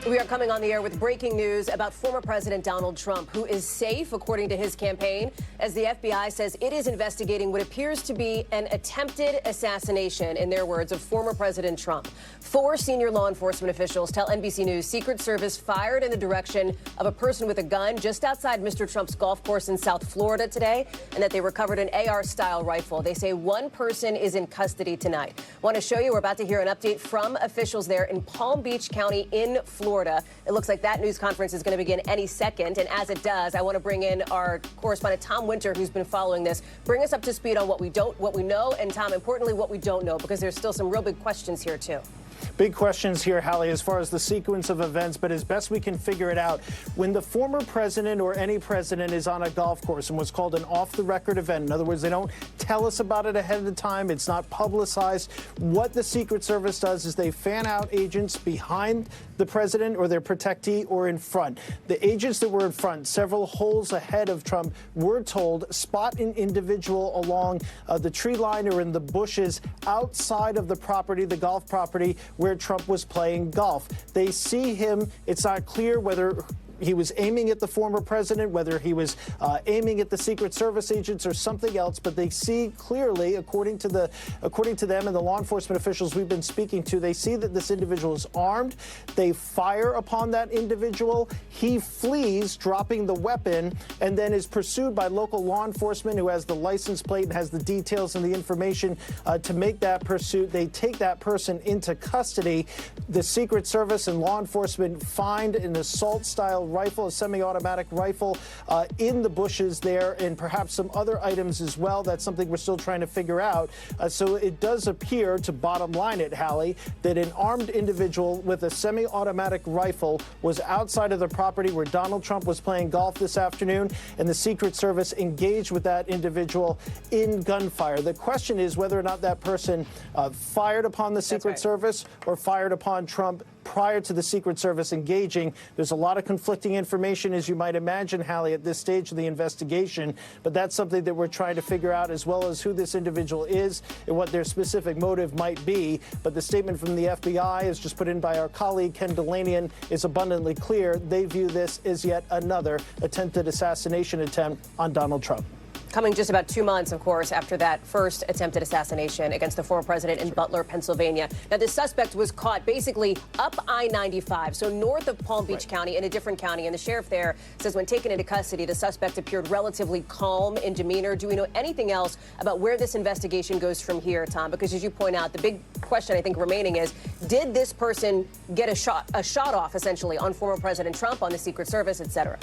We are coming on the air with breaking news about former President Donald Trump, who is safe, according to his campaign, as the FBI says it is investigating what appears to be an attempted assassination, in their words, of former President Trump. 4 senior law enforcement officials tell NBC News Secret Service fired in the direction of a person with a gun just outside Mr. Trump's golf course in South Florida today, and that they recovered an AR-style rifle. They say one person is in custody tonight. Want to show you, we're about to hear an update from officials there in Palm Beach County in Florida. It looks like that news conference is going to begin any second. And as it does, I want to bring in our correspondent, Tom Winter, who's been following this. Bring us up to speed on what we know, and Tom, importantly, what we don't know, because there's still some real big questions here, too. Big questions here, Hallie, as far as the sequence of events, but as best we can figure it out, when the former president or any president is on a golf course and what's called an off-the-record event, in other words, they don't tell us about it ahead of time, it's not publicized, what the Secret Service does is they fan out agents behind the president or their protectee or in front. The agents that were in front, several holes ahead of Trump, were told spot an individual along the tree line or in the bushes outside of the property, the golf property, where Trump was playing golf. They see him. It's not clear whether he was aiming at the former president, whether he was aiming at the Secret Service agents or something else, but they see clearly, according to them and the law enforcement officials we've been speaking to, they see that this individual is armed. They fire upon that individual. He flees, dropping the weapon, and then is pursued by local law enforcement who has the license plate and has the details and the information to make that pursuit. They take that person into custody. The Secret Service and law enforcement find an assault-style rifle, a semi-automatic rifle in the bushes there, and perhaps some other items as well. That's something we're still trying to figure out. So it does appear, to bottom line it, Hallie, that an armed individual with a semi-automatic rifle was outside of the property where Donald Trump was playing golf this afternoon, and the Secret Service engaged with that individual in gunfire. The question is whether or not that person fired upon the Secret Service or fired upon Trump prior to the Secret Service engaging. There's a lot of conflicting information, as you might imagine, Hallie, at this stage of the investigation, but that's something that we're trying to figure out, as well as who this individual is and what their specific motive might be. But the statement from the FBI, as just put in by our colleague Ken Delanian, is abundantly clear. They view this as yet another attempted assassination attempt on Donald Trump. Coming just about 2 months, of course, after that first attempted assassination against the former president in Butler, Pennsylvania. Now, the suspect was caught basically up I-95, so north of Palm Beach County, in a different county. And the sheriff there says when taken into custody, the suspect appeared relatively calm in demeanor. Do we know anything else about where this investigation goes from here, Tom? Because as you point out, the big question I think remaining is, did this person get a shot off, essentially, on former President Trump, on the Secret Service, et cetera?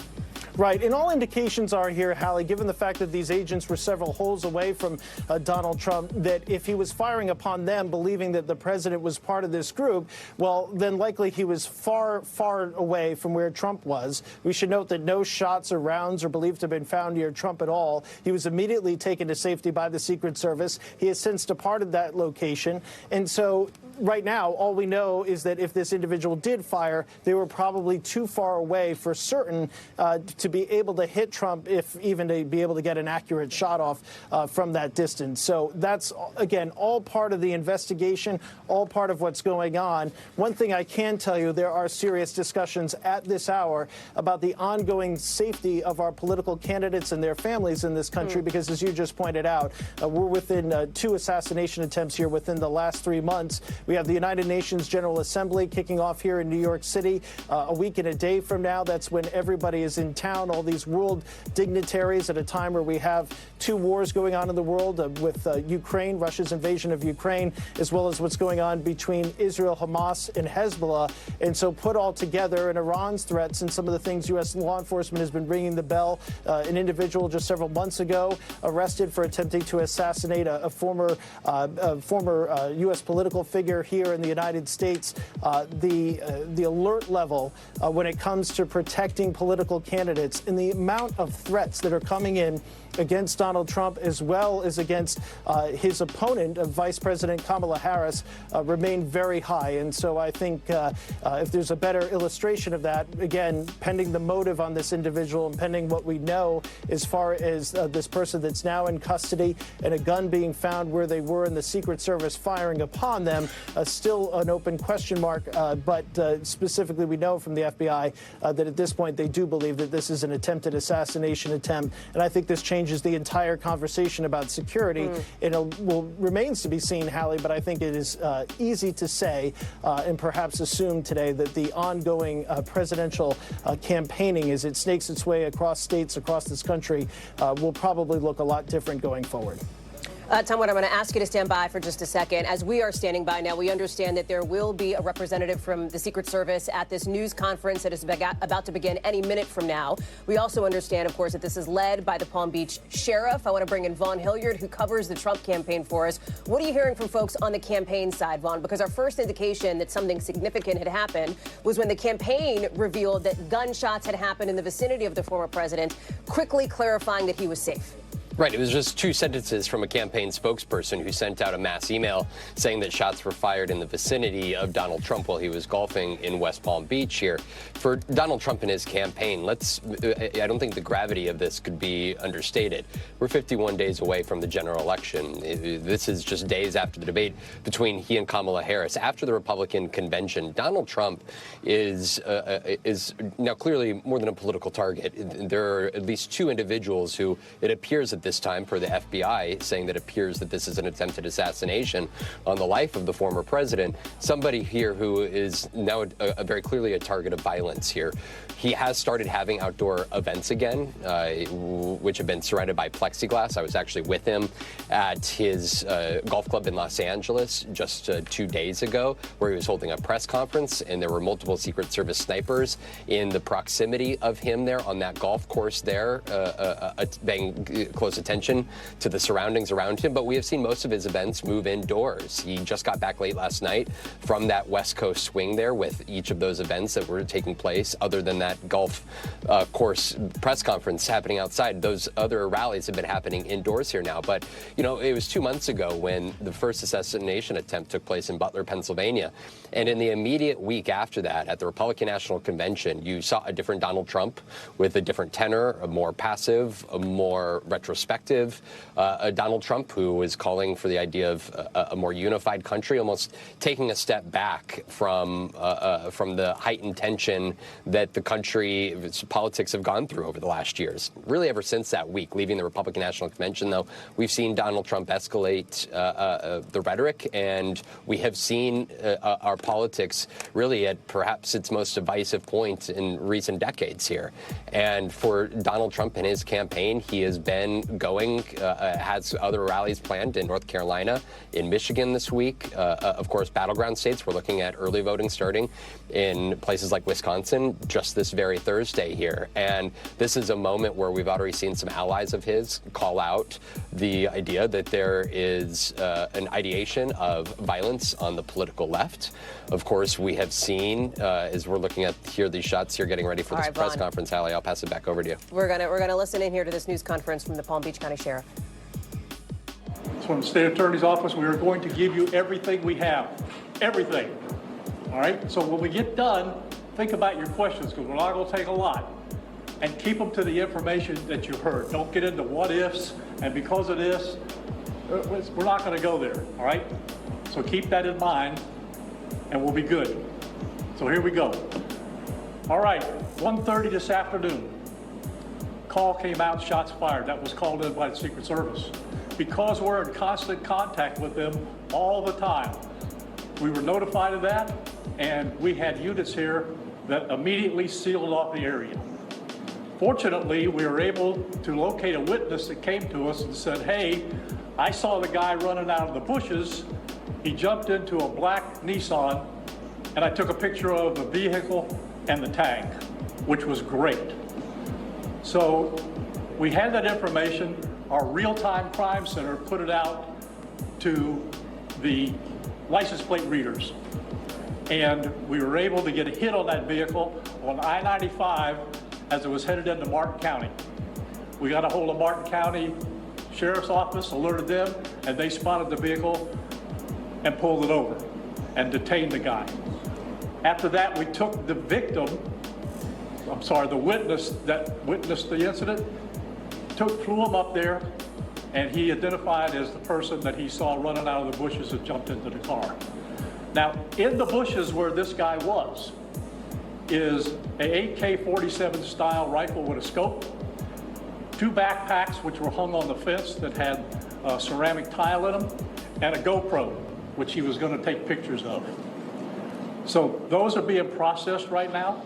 Right. And all indications are here, Hallie, given the fact that these agents were several holes away from Donald Trump, that if he was firing upon them, believing that the president was part of this group, well, then likely he was far, far away from where Trump was. We should note that no shots or rounds are believed to have been found near Trump at all. He was immediately taken to safety by the Secret Service. He has since departed that location. And so right now, all we know is that if this individual did fire, they were probably too far away for certain to be able to hit Trump, if even to be able to get an accurate shot off from that distance. So that's, again, all part of the investigation, all part of what's going on. One thing I can tell you, there are serious discussions at this hour about the ongoing safety of our political candidates and their families in this country, because as you just pointed out, we're within 2 assassination attempts here within the last 3 months. We have the United Nations General Assembly kicking off here in New York City a week and a day from now. That's when everybody is in town, all these world dignitaries, at a time where we have 2 wars going on in the world with Ukraine, Russia's invasion of Ukraine, as well as what's going on between Israel, Hamas, and Hezbollah. And so put all together, and Iran's threats and some of the things U.S. law enforcement has been ringing the bell. An individual just several months ago arrested for attempting to assassinate a former U.S. political figure here in the United States. The alert level when it comes to protecting political candidates and the amount of threats that are coming in against Donald Trump as well as against his opponent, Vice President Kamala Harris, remain very high. And so I think if there's a better illustration of that, again, pending the motive on this individual and pending what we know as far as this person that's now in custody and a gun being found where they were in the Secret Service firing upon them, still an open question mark. But specifically, we know from the FBI that at this point they do believe that this is an attempted assassination attempt. And I think this changes the entire conversation about security. It remains to be seen, Hallie, but I think it is easy to say and perhaps assume today that the ongoing presidential campaigning, as it snakes its way across states across this country, will probably look a lot different going forward. Tom, what I'm going to ask you to stand by for just a second. As we are standing by now, we understand that there will be a representative from the Secret Service at this news conference that is about to begin any minute from now. We also understand, of course, that this is led by the Palm Beach Sheriff. I want to bring in Vaughn Hilliard, who covers the Trump campaign for us. What are you hearing from folks on the campaign side, Vaughn? Because our first indication that something significant had happened was when the campaign revealed that gunshots had happened in the vicinity of the former president, quickly clarifying that he was safe. Right. It was just two sentences from a campaign spokesperson who sent out a mass email saying that shots were fired in the vicinity of Donald Trump while he was golfing in West Palm Beach here. For Donald Trump and his campaign, I don't think the gravity of this could be understated. We're 51 days away from the general election. This is just days after the debate between he and Kamala Harris. After the Republican convention, Donald Trump is now clearly more than a political target. There are at least two individuals who it appears that this time, per the FBI, saying that it appears that this is an attempted assassination on the life of the former president. Somebody here who is now very clearly a target of violence here. He has started having outdoor events again, which have been surrounded by plexiglass. I was actually with him at his golf club in Los Angeles just 2 days ago, where he was holding a press conference, and there were multiple Secret Service snipers in the proximity of him there on that golf course there, paying close attention to the surroundings around him. But we have seen most of his events move indoors. He just got back late last night from that West Coast swing there with each of those events that were taking place, other than that golf course press conference happening outside. Those other rallies have been happening indoors here now. But, you know, it was 2 months ago when the first assassination attempt took place in Butler, Pennsylvania. And in the immediate week after that, at the Republican National Convention, you saw a different Donald Trump with a different tenor, a more passive, a more retrospective Donald Trump, who is calling for the idea of a more unified country, almost taking a step back from the heightened tension that the country's politics have gone through over the last years. Really, ever since that week, leaving the Republican National Convention, though, we've seen Donald Trump escalate the rhetoric, and we have seen our politics really at perhaps its most divisive point in recent decades here. And for Donald Trump and his campaign, he has been going, has other rallies planned in North Carolina, in Michigan this week. Of course, battleground states. We're looking at early voting starting in places like Wisconsin just this very Thursday here. And this is a moment where we've already seen some allies of his call out the idea that there is an ideation of violence on the political left. Of course, we have seen, as we're looking at here, these shots here getting ready for this press conference, Hallie, I'll pass it back over to you. We're gonna listen in here to this news conference from the Palm Beach County Sheriff. From the State Attorney's Office, we are going to give you everything we have. Everything. All right? So when we get done, think about your questions, because we're not going to take a lot. And keep them to the information that you heard. Don't get into what ifs, and because of this, we're not going to go there. All right? So keep that in mind, and we'll be good. So here we go. All right, 1:30 this afternoon. Call came out, shots fired. That was called in by the Secret Service. Because we're in constant contact with them all the time, we were notified of that, and we had units here that immediately sealed off the area. Fortunately, we were able to locate a witness that came to us and said, hey, I saw the guy running out of the bushes. He jumped into a black Nissan, and I took a picture of the vehicle and the tag, which was great. So we had that information. Our real-time crime center put it out to the license plate readers. And we were able to get a hit on that vehicle on I-95 as it was headed into Martin County. We got a hold of Martin County Sheriff's Office, alerted them, and they spotted the vehicle and pulled it over and detained the guy. After that, we took the the witness that witnessed the incident, flew him up there, and he identified as the person that he saw running out of the bushes and jumped into the car. Now, in the bushes where this guy was is a AK-47 style rifle with a scope, 2 backpacks which were hung on the fence that had ceramic tile in them, and a GoPro, which he was going to take pictures of. So those are being processed right now.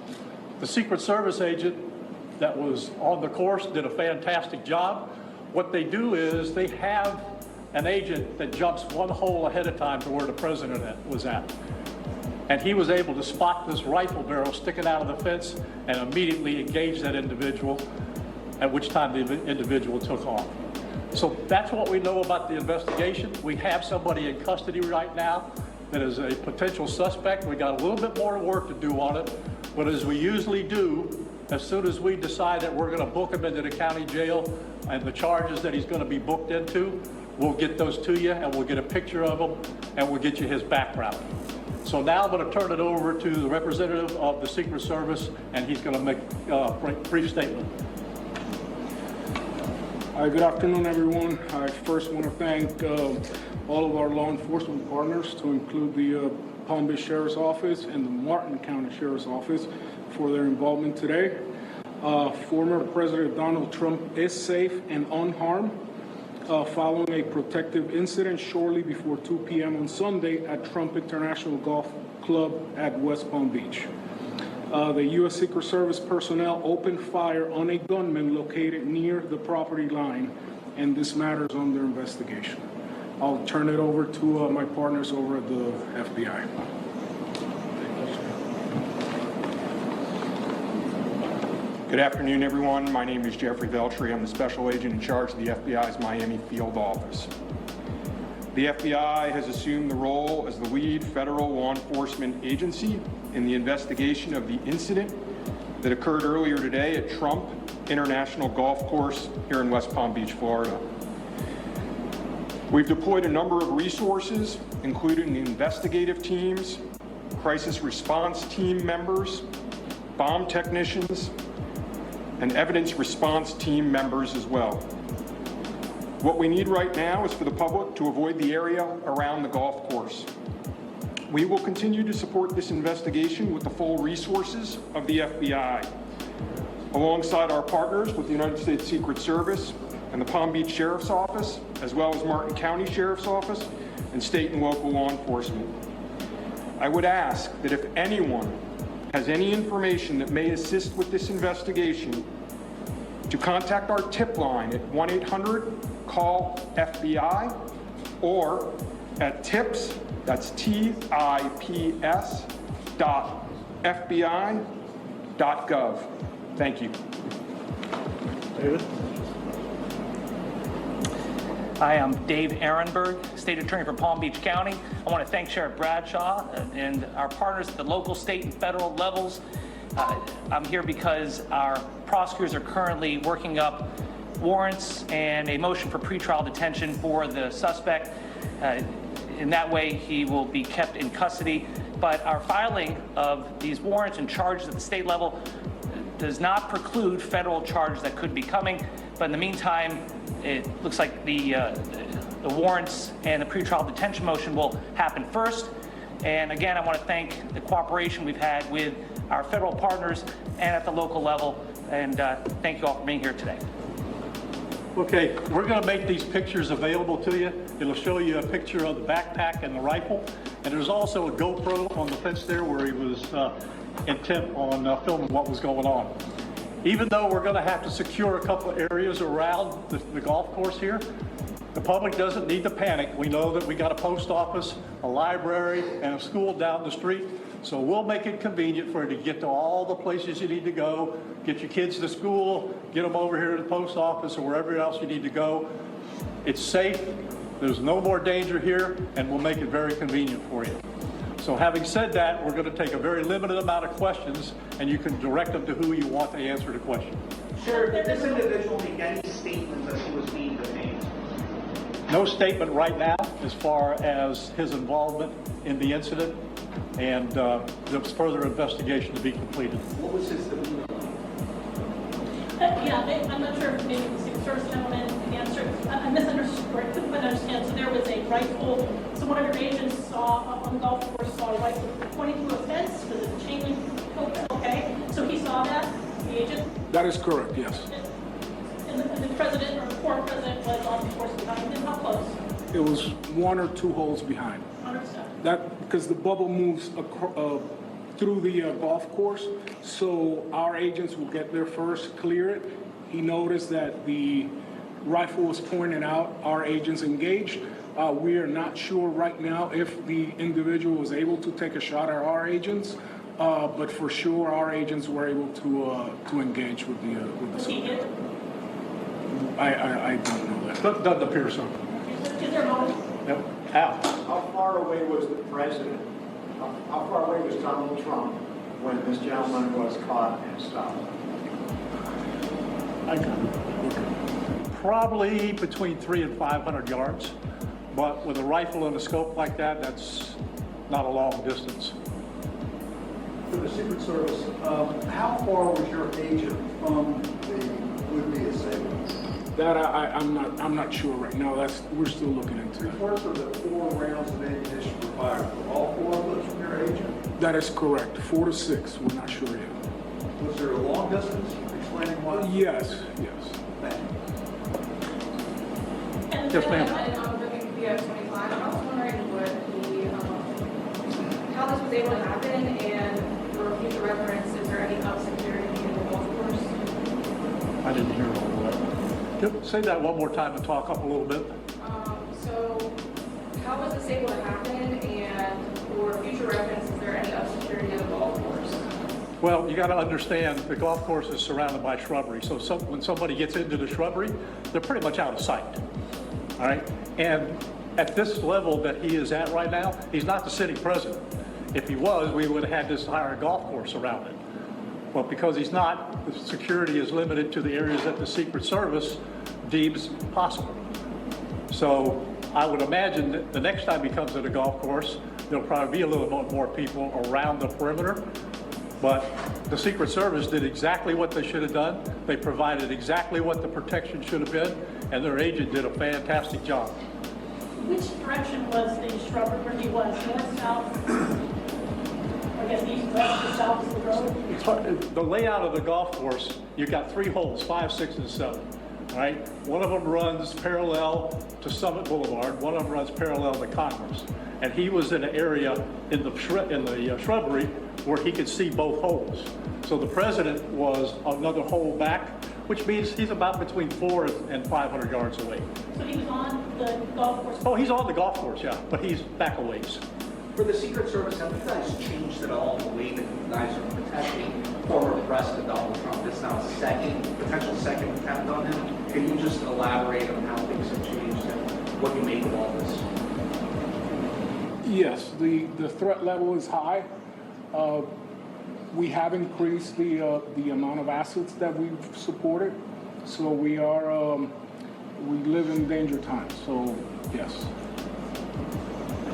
The Secret Service agent that was on the course did a fantastic job. What they do is they have an agent that jumps one hole ahead of time to where the president was at. And he was able to spot this rifle barrel sticking out of the fence and immediately engage that individual, at which time the individual took off. So that's what we know about the investigation. We have somebody in custody right now that is a potential suspect. We got a little bit more work to do on it, but as we usually do, as soon as we decide that we're going to book him into the county jail and the charges that he's going to be booked into, we'll get those to you and we'll get a picture of him and we'll get you his background. So now I'm going to turn it over to the representative of the Secret Service, and he's going to make a brief statement. Hi, good afternoon, everyone. I first want to thank all of our law enforcement partners, to include the Palm Beach Sheriff's Office and the Martin County Sheriff's Office, for their involvement today. Former President Donald Trump is safe and unharmed following a protective incident shortly before 2 p.m. on Sunday at Trump International Golf Club at West Palm Beach. The U.S. Secret Service personnel opened fire on a gunman located near the property line, and this matter is under investigation. I'll turn it over to my partners over at the FBI. Good afternoon, everyone. My name is Jeffrey Veltri. I'm the special agent in charge of the FBI's Miami field office. The FBI has assumed the role as the lead federal law enforcement agency in the investigation of the incident that occurred earlier today at Trump International Golf Course here in West Palm Beach, Florida. We've deployed a number of resources, including investigative teams, crisis response team members, bomb technicians, and evidence response team members as well. What we need right now is for the public to avoid the area around the golf course. We will continue to support this investigation with the full resources of the FBI, alongside our partners with the United States Secret Service and the Palm Beach Sheriff's Office, as well as Martin County Sheriff's Office and state and local law enforcement. I would ask that if anyone has any information that may assist with this investigation, to contact our tip line at 1-800-CALL-FBI or at tips, that's TIPS, .fbi.gov. Thank you. David? Hi, I'm Dave Ehrenberg, State Attorney for Palm Beach County. I want to thank Sheriff Bradshaw and our partners at the local, state, and federal levels. I'm here because our prosecutors are currently working up warrants and a motion for pretrial detention for the suspect. In that way, he will be kept in custody. But our filing of these warrants and charges at the state level does not preclude federal charges that could be coming. But in the meantime, it looks like the warrants and the pretrial detention motion will happen first. And again, I want to thank the cooperation we've had with our federal partners and at the local level. And thank you all for being here today. Okay, we're going to make these pictures available to you. It'll show you a picture of the backpack and the rifle. And there's also a GoPro on the fence there where he was intent on filming what was going on. Even though we're going to have to secure a couple of areas around the golf course here, the public doesn't need to panic. We know that we got a post office, a library, and a school down the street. So we'll make it convenient for you to get to all the places you need to go, get your kids to school, get them over here to the post office or wherever else you need to go. It's safe. There's no more danger here, and we'll make it very convenient for you. So having said that, we're going to take a very limited amount of questions, and you can direct them to who you want to answer the question. Sheriff, did this individual make any statements as he was being detained? No statement right now as far as his involvement in the incident, and there's further investigation to be completed. What was his demeanor? Yeah, I'm not sure if maybe the Secret Service gentleman can answer. I misunderstood, or I couldn't quite understand. So there was a rifle, so one of your agents saw, on the golf course, saw a rifle pointing to a fence because it's a chain link. Okay, so he saw that, the agent? That is correct, yes. And the president or the former president was on the course behind him. How close? It was 1 or 2 holes behind. Understood. That, because the bubble moves through the golf course, so our agents will get there first, clear it. He noticed that the rifle was pointed out, our agents engaged. We are not sure right now if the individual was able to take a shot at our agents, but for sure our agents were able to engage with the subject. I don't know that. Doesn't appear so. Is there a moment? Yep. Al? How far away was the president? How far away was Donald Trump when this gentleman was caught and stopped? Probably between 300 and 500 yards, but with a rifle and a scope like that, that's not a long distance. For the Secret Service, how far was your agent from the would-be assailants? That I'm not sure right now. We're still looking into it. Reports of the 4 rounds of ammunition were fired. Were all 4 of those from your agent? That is correct. 4 to 6. We're not sure yet. Was there a long distance explaining why? Yes. Thank you. And Yes, ma'am. I'm looking at the 25. I was wondering what how this was able to happen, and for future reference, is there any top security in the golf course? I didn't hear all of that. Say that one more time and talk up a little bit. So how was this able to happen, and for future reference, is there any up security in the golf course? Well, you got to understand the golf course is surrounded by shrubbery. So when somebody gets into the shrubbery, they're pretty much out of sight. All right. And at this level that he is at right now, he's not the sitting president. If he was, we would have had this entire golf course around it. Well, because he's not, the security is limited to the areas that the Secret Service deems possible. So I would imagine that the next time he comes to the golf course, there'll probably be a little more people around the perimeter. But the Secret Service did exactly what they should have done. They provided exactly what the protection should have been, and their agent did a fantastic job. Which direction was the shrubbery where he was? North, south? I guess east, west, or south of the road? It's hard, the layout of the golf course, you've got 3 holes, 5, 6, and 7. All right? One of them runs parallel to Summit Boulevard. One of them runs parallel to Congress. And he was in an area in the shrubbery where he could see both holes. So the president was another hole back, which means he's about between 400 and 500 yards away. So he was on the golf course? Oh, he's on the golf course, yeah, but he's back a ways. For the Secret Service, have you guys changed at all the way that you guys are protecting former President Donald Trump? It's now a potential second attempt on him. Can you just elaborate on how things have changed and what you make of all this? Yes, the threat level is high. We have increased the amount of assets that we've supported, so we live in danger times. So yes.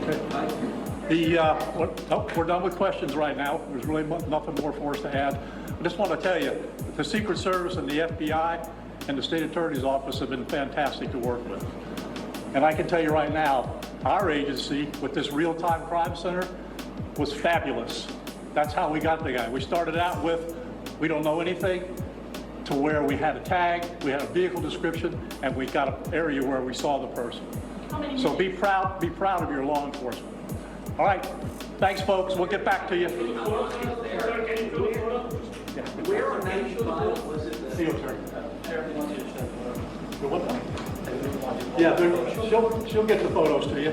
Okay. We're done with questions right now. There's really nothing more for us to add. I just want to tell you, the Secret Service and the FBI and the State Attorney's Office have been fantastic to work with. And I can tell you right now, our agency with this real-time crime center was fabulous. That's how we got the guy. We started out with, we don't know anything, to where we had a tag, we had a vehicle description, and we got an area where we saw the person. So be proud of your law enforcement. All right, thanks, folks. We'll get back to you. Where on 95 was it? Yeah, she'll get the photos to you.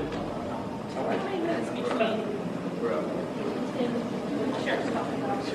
How many minutes between in the sheriff's office?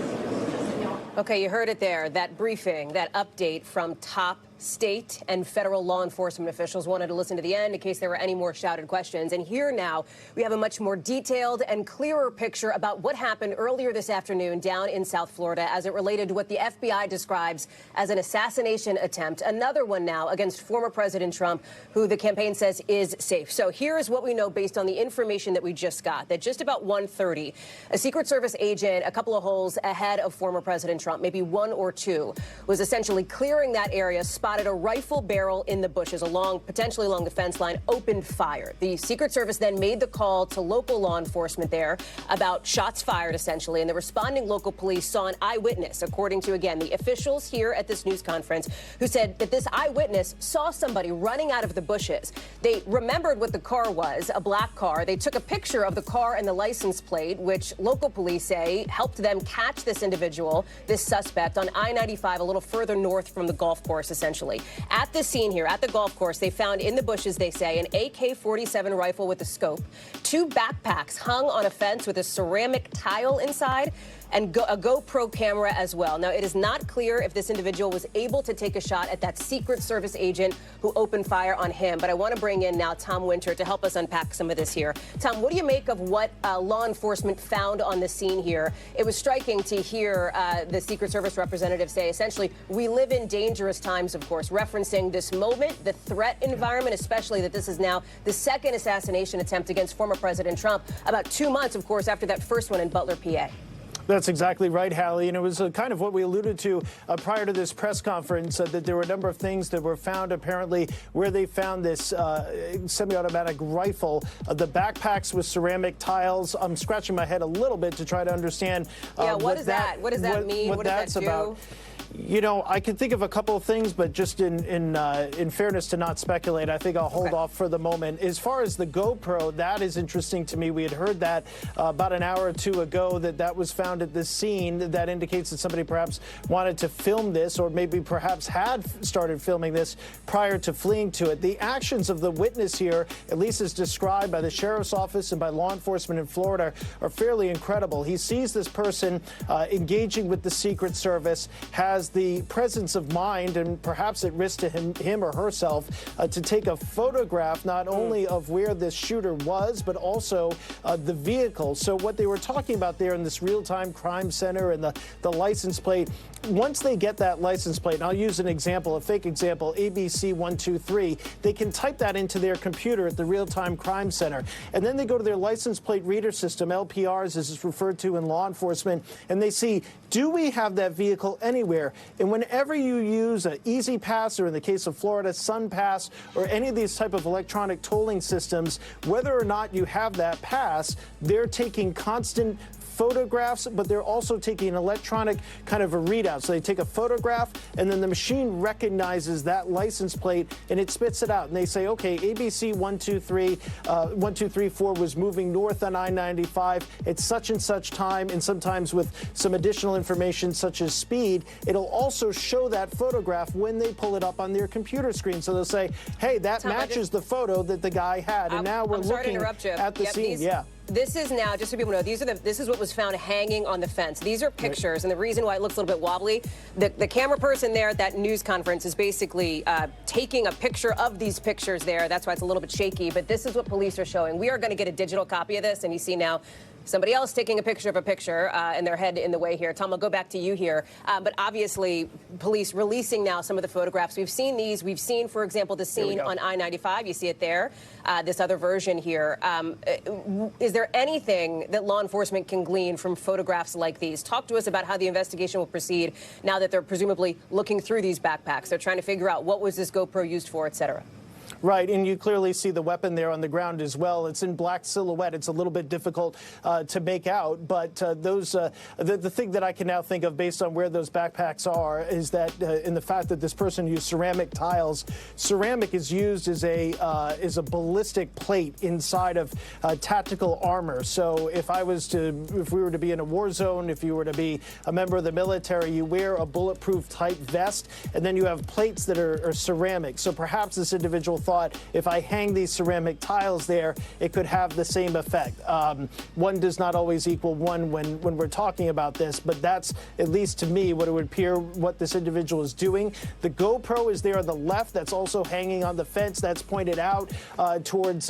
Okay, you heard it there, that briefing, that update from top state and federal law enforcement officials wanted to listen to the end in case there were any more shouted questions. And here now we have a much more detailed and clearer picture about what happened earlier this afternoon down in South Florida as it related to what the FBI describes as an assassination attempt. Another one now against former President Trump, who the campaign says is safe. So here is what we know based on the information that we just got, that just about 1:30, a Secret Service agent a couple of holes ahead of former President Trump, maybe one or two, was essentially clearing that area, spotted a rifle barrel in the bushes potentially along the fence line, opened fire. The Secret Service then made the call to local law enforcement there about shots fired, essentially, and the responding local police saw an eyewitness, according to, again, the officials here at this news conference, who said that this eyewitness saw somebody running out of the bushes. They remembered what the car was, a black car. They took a picture of the car and the license plate, which local police say helped them catch this individual, this suspect, on I-95 a little further north from the golf course, essentially. At the scene here, at the golf course, they found in the bushes, they say, an AK-47 rifle with a scope, two backpacks hung on a fence with a ceramic tile inside, and a GoPro camera as well. Now, it is not clear if this individual was able to take a shot at that Secret Service agent who opened fire on him. But I want to bring in now Tom Winter to help us unpack some of this here. Tom, what do you make of what law enforcement found on the scene here? It was striking to hear the Secret Service representative say, essentially, we live in dangerous times, of course, referencing this moment, the threat environment, especially that this is now the second assassination attempt against former President Trump, about 2 months, of course, after that first one in Butler, PA. That's exactly right, Hallie. And it was kind of what we alluded to prior to this press conference, that there were a number of things that were found, apparently, where they found this semi-automatic rifle. The backpacks with ceramic tiles. I'm scratching my head a little bit to try to understand what is that? What does that mean? What does that do? About. You know, I can think of a couple of things, but just in fairness to not speculate, I think I'll hold off for the moment. As far as the GoPro, that is interesting to me. We had heard that about an hour or two ago that was found at this scene. That indicates that somebody perhaps wanted to film this, or maybe perhaps had started filming this prior to fleeing to it. The actions of the witness here, at least as described by the sheriff's office and by law enforcement in Florida, are fairly incredible. He sees this person engaging with the Secret Service, has the presence of mind, and perhaps at risk to him or herself, to take a photograph not only of where this shooter was, but also the vehicle. So what they were talking about there in this real-time crime center and the license plate, once they get that license plate, and I'll use an example, a fake example, ABC123, they can type that into their computer at the real-time crime center. And then they go to their license plate reader system, LPRs as it's referred to in law enforcement, and they see, do we have that vehicle anywhere? And whenever you use an Easy Pass, or in the case of Florida, Sun Pass, or any of these type of electronic tolling systems, whether or not you have that pass, they're taking constant photographs, but they're also taking an electronic kind of a readout. So they take a photograph, and then the machine recognizes that license plate, and it spits it out. And they say, okay, ABC 1234 was moving north on I-95 at such and such time, and sometimes with some additional information such as speed. It'll also show that photograph when they pull it up on their computer screen. So they'll say, hey, that matches the photo that the guy had. And now we're looking at the scene. This is now, just so people know, this is what was found hanging on the fence. These are pictures, and the reason why it looks a little bit wobbly, the camera person there at that news conference is basically taking a picture of these pictures there. That's why it's a little bit shaky, but this is what police are showing. We are going to get a digital copy of this, and you see now somebody else taking a picture of a picture, and their head in the way here. Tom, I'll go back to you here. But obviously, police releasing now some of the photographs. We've seen these. We've seen, for example, the scene on I-95. You see it there. This other version here. Is there anything that law enforcement can glean from photographs like these? Talk to us about how the investigation will proceed now that they're presumably looking through these backpacks. They're trying to figure out what was this GoPro used for, et cetera. Right, and you clearly see the weapon there on the ground as well. It's in black silhouette. It's a little bit difficult to make out, but the thing that I can now think of based on where those backpacks are is that in the fact that this person used ceramic tiles. Ceramic is used as a ballistic plate inside of tactical armor. So if we were to be in a war zone, if you were to be a member of the military, you wear a bulletproof type vest, and then you have plates that are ceramic. So perhaps this individual thought if I hang these ceramic tiles there, it could have the same effect. One does not always equal one when we're talking about this, but that's, at least to me, what it would appear what this individual is doing. The GoPro is there on the left. That's also hanging on the fence. That's pointed out towards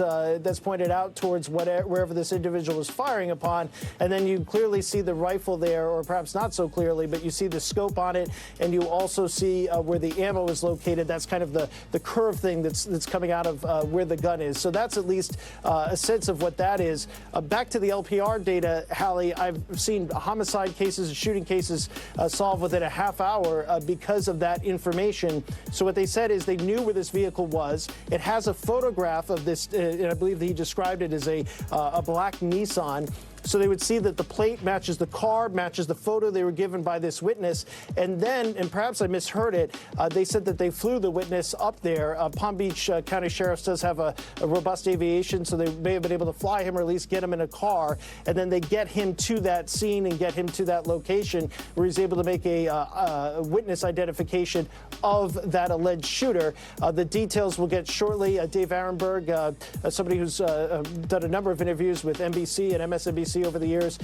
wherever this individual is firing upon. And then you clearly see the rifle there, or perhaps not so clearly, but you see the scope on it, and you also see where the ammo is located. That's kind of the curve thing that's coming out of where the gun is. So that's at least a sense of what that is. Back to the LPR data, Hallie, I've seen homicide cases and shooting cases solved within a half hour because of that information. So what they said is they knew where this vehicle was. It has a photograph of this, and I believe that he described it as a black Nissan. So they would see that the plate matches the car, matches the photo they were given by this witness. And then, and perhaps I misheard it, they said that they flew the witness up there. Palm Beach County Sheriff's does have a robust aviation, so they may have been able to fly him or at least get him in a car. And then they get him to that scene and get him to that location where he's able to make a witness identification of that alleged shooter. The details we'll get shortly. Dave Arenberg, somebody who's done a number of interviews with NBC and MSNBC over the years.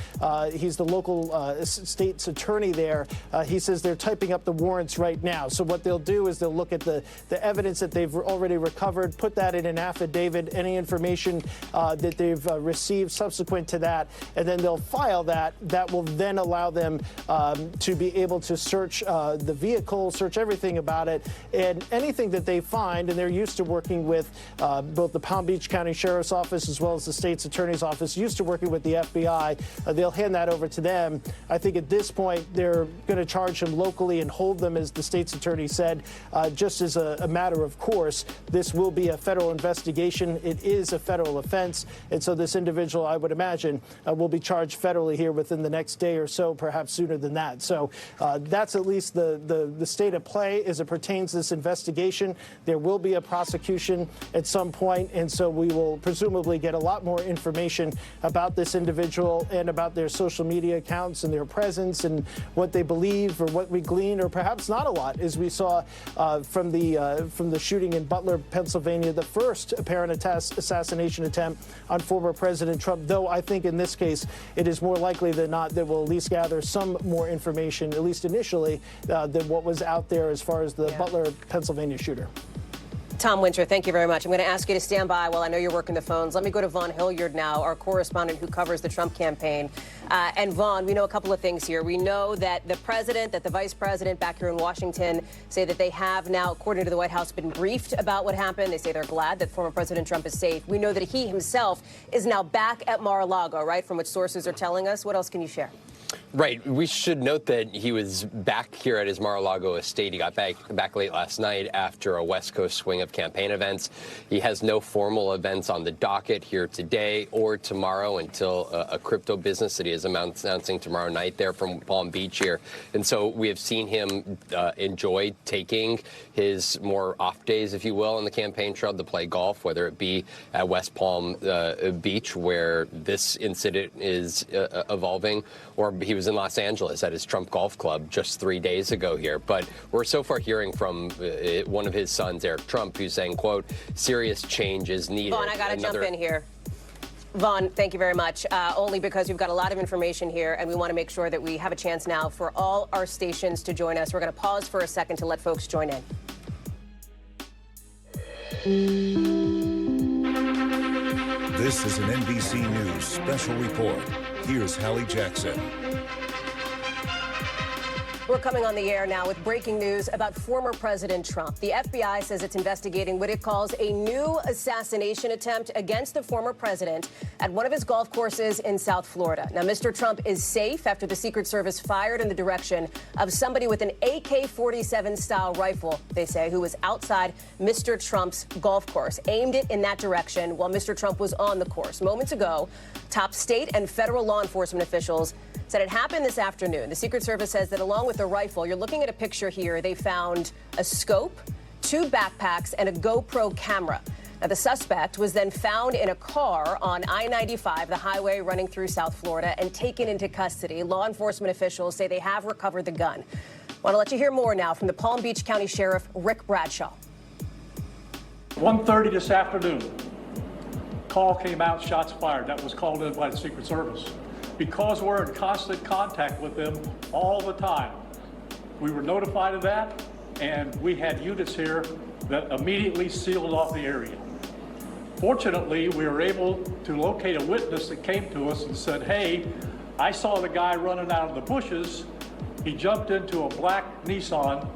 He's the local state's attorney there. He says they're typing up the warrants right now. So what they'll do is they'll look at the evidence that they've already recovered, put that in an affidavit, any information that they've received subsequent to that, and then they'll file that. That will then allow them to be able to search the vehicle, search everything about it, and anything that they find, and they're used to working with both the Palm Beach County Sheriff's Office as well as the state's attorney's office, used to working with the FBI. They'll hand that over to them. I think at this point, they're going to charge him locally and hold them, as the state's attorney said, just as a matter of course. This will be a federal investigation. It is a federal offense. And so this individual, I would imagine, will be charged federally here within the next day or so, perhaps sooner than that. So that's at least the state of play as it pertains to this investigation. There will be a prosecution at some point, and so we will presumably get a lot more information about this individual and about their social media accounts and their presence and what they believe, or what we glean, or perhaps not a lot, as we saw from the shooting in Butler, Pennsylvania, the first apparent assassination attempt on former President Trump. Though I think in this case it is more likely than not that we'll at least gather some more information, at least initially, than what was out there as far as the Butler, Pennsylvania shooter. Tom Winter, thank you very much. I'm going to ask you to stand by while I know you're working the phones. Let me go to Vaughn Hilliard now, our correspondent who covers the Trump campaign. And Vaughn, we know a couple of things here. We know that the president, that the vice president back here in Washington say that they have now, according to the White House, been briefed about what happened. They say they're glad that former President Trump is safe. We know that he himself is now back at Mar-a-Lago, right, from what sources are telling us. What else can you share? Right. We should note that he was back here at his Mar-a-Lago estate. He got back late last night after a West Coast swing of campaign events. He has no formal events on the docket here today or tomorrow until a crypto business that he is announcing tomorrow night there from Palm Beach here. And so we have seen him enjoy taking his more off days, if you will, on the campaign trail to play golf, whether it be at West Palm Beach, where this incident is evolving, or he was in Los Angeles at his Trump Golf Club just 3 days ago here. But we're so far hearing from one of his sons, Eric Trump, who's saying, quote, serious change is needed. Vaughn, I got to jump in here. Vaughn, thank you very much. Only because we've got a lot of information here, and we want to make sure that we have a chance now for all our stations to join us. We're going to pause for a second to let folks join in. This is an NBC News special report. Here's Hallie Jackson. We're coming on the air now with breaking news about former President Trump. The FBI says it's investigating what it calls a new assassination attempt against the former president at one of his golf courses in South Florida. Now, Mr. Trump is safe after the Secret Service fired in the direction of somebody with an AK-47 style rifle, they say, who was outside Mr. Trump's golf course, aimed it in that direction while Mr. Trump was on the course. Moments ago, top state and federal law enforcement officials said it happened this afternoon. The Secret Service says that along with the rifle, you're looking at a picture here, they found a scope, 2 backpacks, and a GoPro camera. Now, the suspect was then found in a car on I-95, the highway running through South Florida, and taken into custody. Law enforcement officials say they have recovered the gun. I want to let you hear more now from the Palm Beach County Sheriff, Rick Bradshaw. 1:30 this afternoon, call came out, shots fired. That was called in by the Secret Service. Because we're in constant contact with them all the time, we were notified of that, and we had units here that immediately sealed off the area. Fortunately, we were able to locate a witness that came to us and said, hey, I saw the guy running out of the bushes. He jumped into a black Nissan,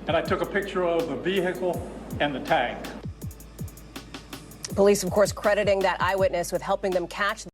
and I took a picture of the vehicle and the tag. Police, of course, crediting that eyewitness with helping them catch